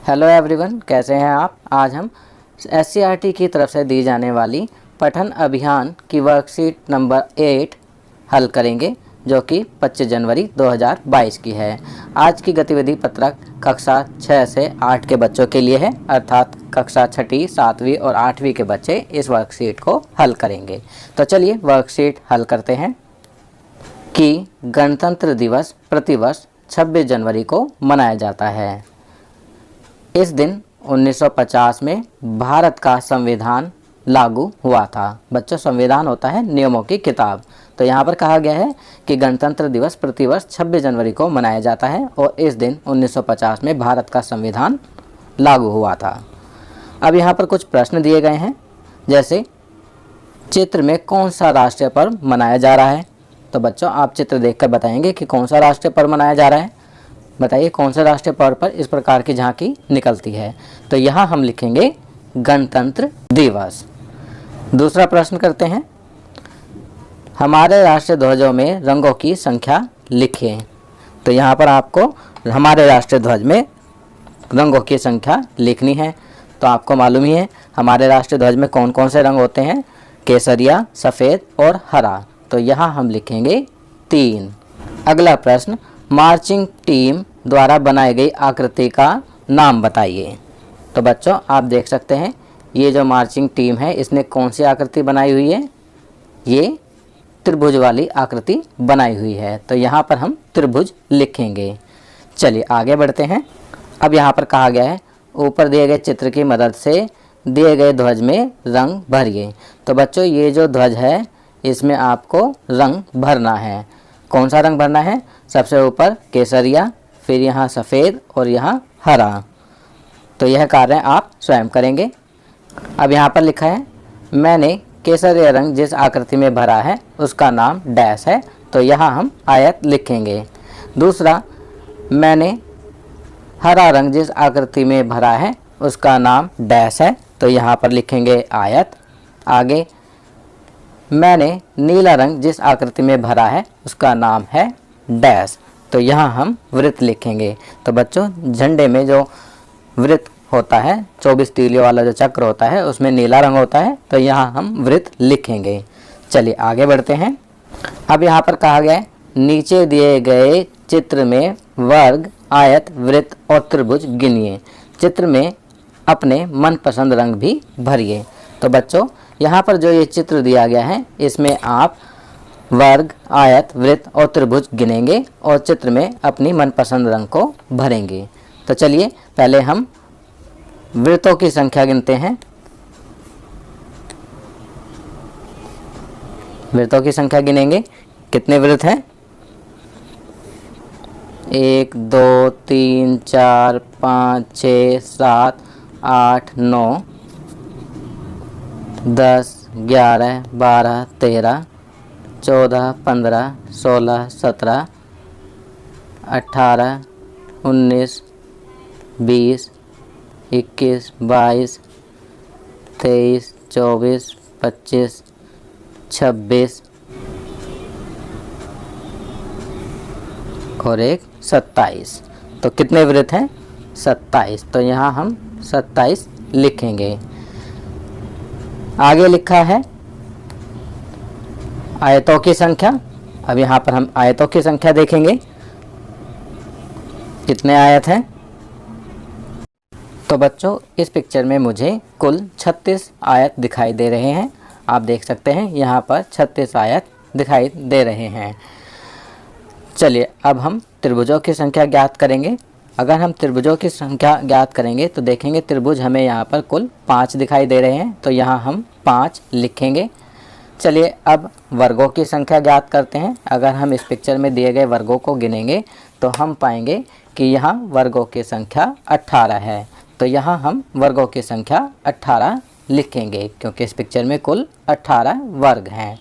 Hello everyone, कैसे हैं आप। आज हम SCERT की तरफ से दी जाने वाली पठन अभियान की वर्कशीट नंबर 8 हल करेंगे, जो कि 25 जनवरी 2022 की है। आज की गतिविधि पत्रक कक्षा 6 से 8 के बच्चों के लिए है, अर्थात कक्षा 6वीं, 7वीं और 8वीं के बच्चे इस वर्कशीट को हल करेंगे। तो चलिए वर्कशीट हल करते हैं। कि गणतंत्र दिवस प्रतिवर्ष 26 जनवरी को मनाया जाता है। इस दिन 1950 में भारत का संविधान लागू हुआ था। बच्चों, संविधान होता है नियमों की किताब। तो यहाँ पर कहा गया है कि गणतंत्र दिवस प्रतिवर्ष 26 जनवरी को मनाया जाता है और इस दिन 1950 में भारत का संविधान लागू हुआ था। अब यहाँ पर कुछ प्रश्न दिए गए हैं, जैसे चित्र में कौन सा राष्ट्रीय पर्व मनाया जा रहा है। तो बच्चों, आप चित्र देखकर बताएंगे कि कौन सा राष्ट्रीय पर्व मनाया जा रहा है। बताइए कौन से राष्ट्रीय पर्व पर इस प्रकार की झांकी निकलती है। तो यहाँ हम लिखेंगे गणतंत्र दिवस। दूसरा प्रश्न करते हैं, हमारे राष्ट्रीय ध्वजों में रंगों की संख्या लिखिए। तो यहाँ पर आपको हमारे राष्ट्रीय ध्वज में रंगों की संख्या लिखनी है। तो आपको मालूम ही है हमारे राष्ट्रीय ध्वज में कौन कौन से रंग होते हैं, केसरिया, सफ़ेद और हरा। तो यहाँ हम लिखेंगे 3। अगला प्रश्न, मार्चिंग टीम द्वारा बनाई गई आकृति का नाम बताइए। तो बच्चों, आप देख सकते हैं ये जो मार्चिंग टीम है इसने कौन सी आकृति बनाई हुई है, ये त्रिभुज वाली आकृति बनाई हुई है। तो यहाँ पर हम त्रिभुज लिखेंगे। चलिए आगे बढ़ते हैं। अब यहाँ पर कहा गया है ऊपर दिए गए चित्र की मदद से दिए गए ध्वज में रंग भरिए। तो बच्चों, ये जो ध्वज है इसमें आपको रंग भरना है। कौन सा रंग भरना है? सबसे ऊपर केसरिया, फिर यहाँ सफ़ेद और यहाँ हरा। तो यह कार्य आप स्वयं करेंगे। अब यहाँ पर लिखा है, मैंने केसरिया रंग जिस आकृति में भरा है उसका नाम डैश है। तो यहाँ हम आयत लिखेंगे। दूसरा, मैंने हरा रंग जिस आकृति में भरा है उसका नाम डैश है। तो यहाँ पर लिखेंगे आयत। आगे, मैंने नीला रंग जिस आकृति में भरा है उसका नाम है डैश। तो यहाँ हम वृत्त लिखेंगे। तो बच्चों, झंडे में जो वृत्त होता है, 24 तीलियों वाला जो चक्र होता है उसमें नीला रंग होता है। तो यहाँ हम वृत्त लिखेंगे। चलिए आगे बढ़ते हैं। अब यहाँ पर कहा गया है, नीचे दिए गए चित्र में वर्ग, आयत, वृत्त और त्रिभुज गिनिए। चित्र में अपने मनपसंद रंग भी भरिए। तो बच्चों, यहाँ पर जो ये चित्र दिया गया है इसमें आप वर्ग, आयत, वृत्त और त्रिभुज गिनेंगे और चित्र में अपनी मनपसंद रंग को भरेंगे। तो चलिए पहले हम वृत्तों की संख्या गिनते हैं। वृत्तों की संख्या गिनेंगे। कितने वृत्त हैं? 1 2 3 4 5 6 7 8 9 10 11 12 13 14 15 16 17 18 19 20 21 22 23 24 25 26 और एक 27। तो कितने वृत्त हैं? 27। तो यहाँ हम 27 लिखेंगे। आगे लिखा है आयतों की संख्या। अब यहाँ पर हम आयतों की संख्या देखेंगे। कितने आयत हैं? तो बच्चों, इस पिक्चर में मुझे कुल 36 आयत दिखाई दे रहे हैं। आप देख सकते हैं यहाँ पर 36 आयत दिखाई दे रहे हैं। चलिए अब हम त्रिभुजों की संख्या ज्ञात करेंगे। अगर हम त्रिभुजों की संख्या ज्ञात करेंगे तो देखेंगे त्रिभुज हमें यहाँ पर कुल 5 दिखाई दे रहे हैं। तो यहाँ हम 5 लिखेंगे। चलिए अब वर्गों की संख्या ज्ञात करते हैं। अगर हम इस पिक्चर में दिए गए वर्गों को गिनेंगे तो हम पाएंगे कि यहाँ वर्गों की संख्या 18 है। तो यहाँ हम वर्गों की संख्या 18 लिखेंगे, क्योंकि इस पिक्चर में कुल 18 वर्ग हैं।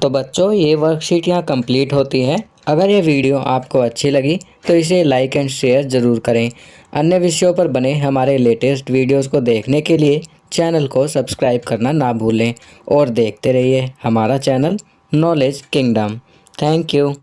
तो बच्चों, ये वर्कशीट यहाँ कंप्लीट होती है। अगर ये वीडियो आपको अच्छी लगी तो इसे लाइक एंड शेयर ज़रूर करें। अन्य विषयों पर बने हमारे लेटेस्ट वीडियोस को देखने के लिए चैनल को सब्सक्राइब करना ना भूलें और देखते रहिए हमारा channel knowledge kingdom. Thank you.